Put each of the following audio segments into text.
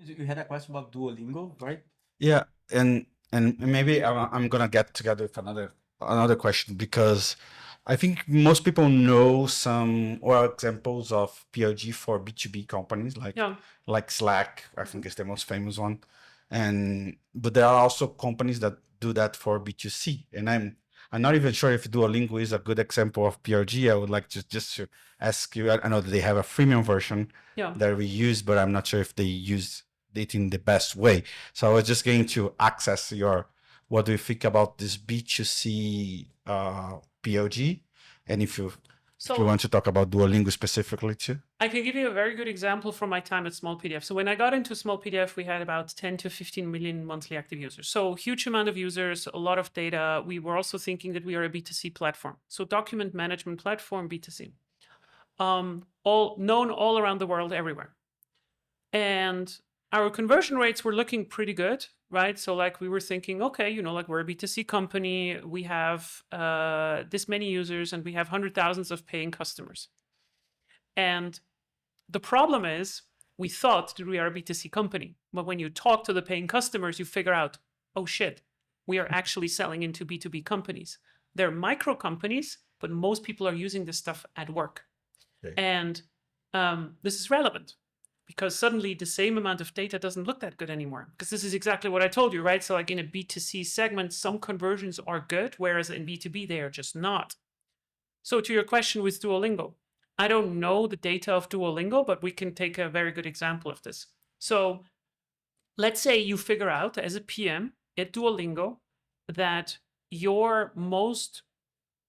You had a question about Duolingo, right? Yeah, and maybe I'm gonna get together with another question, because I think most people know some or examples of PLG for B2B companies like Slack. I think is the most famous one, but there are also companies that do that for B2C, and I'm not even sure if Duolingo is a good example of PLG. I would like to just to ask you. I know that they have a freemium version that we use, but I'm not sure if they use it in the best way. So I was just going to access what do you think about this B2C PLG, and if you want to talk about Duolingo specifically too. I can give you a very good example from my time at Small PDF. So when I got into Small PDF, we had about 10 to 15 million monthly active users. So huge amount of users, a lot of data. We were also thinking that we are a B2C platform. So document management platform, B2C. All known all around the world, everywhere. And our conversion rates were looking pretty good, right? So like we were thinking, okay, like we're a B2C company, we have this many users and we have 100,000s of paying customers. And the problem is we thought that we are a B2C company, but when you talk to the paying customers, you figure out, oh shit, we are actually selling into B2B companies. They're micro companies, but most people are using this stuff at work. Okay. And this is relevant, because suddenly the same amount of data doesn't look that good anymore. Because this is exactly what I told you, right? So like in a B2C segment, some conversions are good, whereas in B2B, they are just not. So to your question with Duolingo, I don't know the data of Duolingo, but we can take a very good example of this. So let's say you figure out as a PM at Duolingo that your most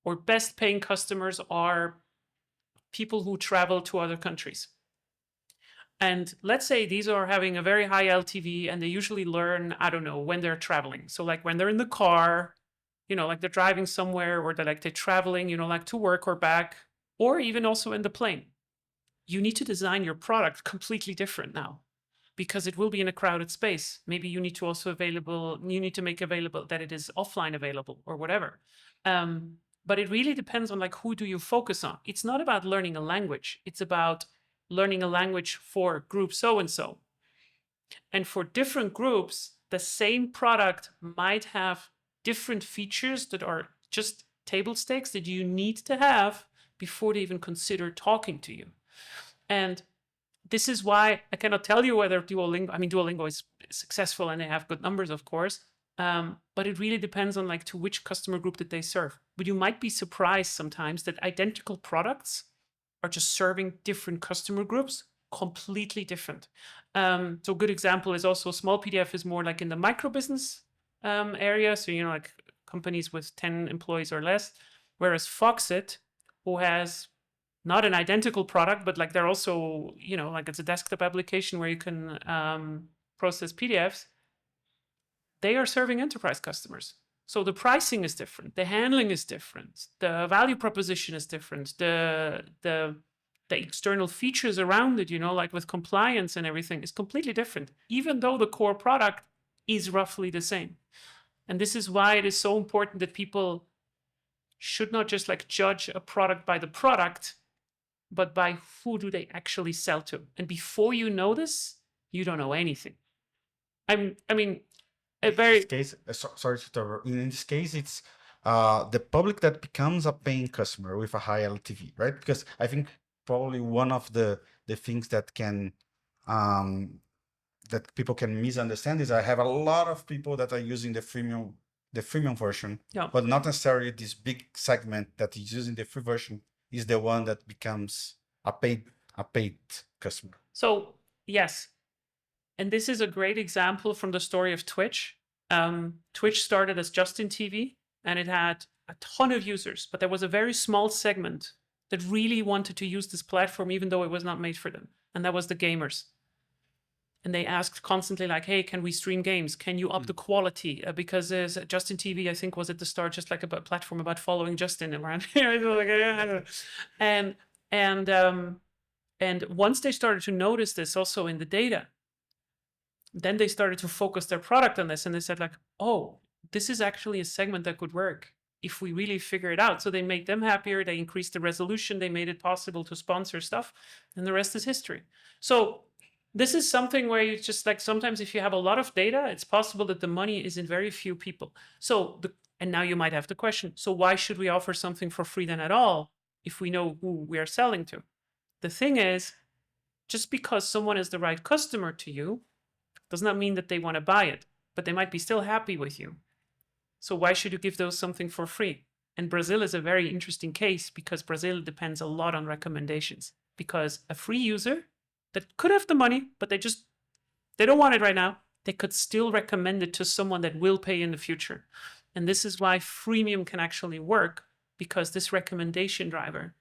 or best paying customers are people who travel to other countries. And let's say these are having a very high LTV and they usually learn, I don't know, when they're traveling. So like when they're in the car, like they're driving somewhere, or they're traveling, like to work or back, or even also in the plane. You need to design your product completely different now, because it will be in a crowded space. Maybe you need to make available that it is offline available or whatever. But it really depends on who do you focus on. It's not about learning a language. It's about learning a language for group so-and-so. And for different groups, the same product might have different features that are just table stakes that you need to have before they even consider talking to you. And this is why I cannot tell you whether Duolingo is successful and they have good numbers, of course, but it really depends on to which customer group that they serve. But you might be surprised sometimes that identical products are just serving different customer groups, completely different. So a good example is also Small PDF is more in the micro business area. So, companies with 10 employees or less, whereas Foxit, who has not an identical product, but they're also, it's a desktop application where you can process PDFs. They are serving enterprise customers. So the pricing is different, the handling is different, the value proposition is different, the external features around it, with compliance and everything is completely different, even though the core product is roughly the same. And this is why it is so important that people should not just judge a product by the product, but by who do they actually sell to. And before you know this, you don't know anything. In this case, in this case, it's the public that becomes a paying customer with a high LTV, right? Because I think probably one of the things that can that people can misunderstand is I have a lot of people that are using the freemium version, but not necessarily this big segment that is using the free version is the one that becomes a paid customer. So yes. And this is a great example from the story of Twitch. Twitch started as Justin TV, and it had a ton of users, but there was a very small segment that really wanted to use this platform, even though it was not made for them. And that was the gamers. And they asked constantly hey, can we stream games? Can you up the quality? Because Justin TV, I think, was at the start just a platform about following Justin around here. And once they started to notice this also in the data, then they started to focus their product on this, and they said oh, this is actually a segment that could work if we really figure it out. So they made them happier, they increased the resolution, they made it possible to sponsor stuff, and the rest is history. So This is something where you just like, sometimes if you have a lot of data, it's possible that the money is in very few people. And now you might have the question, so why should we offer something for free then at all if we know who we are selling to? The thing is, just because someone is the right customer to you does not mean that they want to buy it, but they might be still happy with you. So why should you give those something for free? And Brazil is a very interesting case because Brazil depends a lot on recommendations, because a free user that could have the money, but they don't want it right now, they could still recommend it to someone that will pay in the future. And this is why freemium can actually work, because this recommendation driver,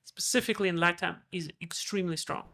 specifically in LATAM, is extremely strong.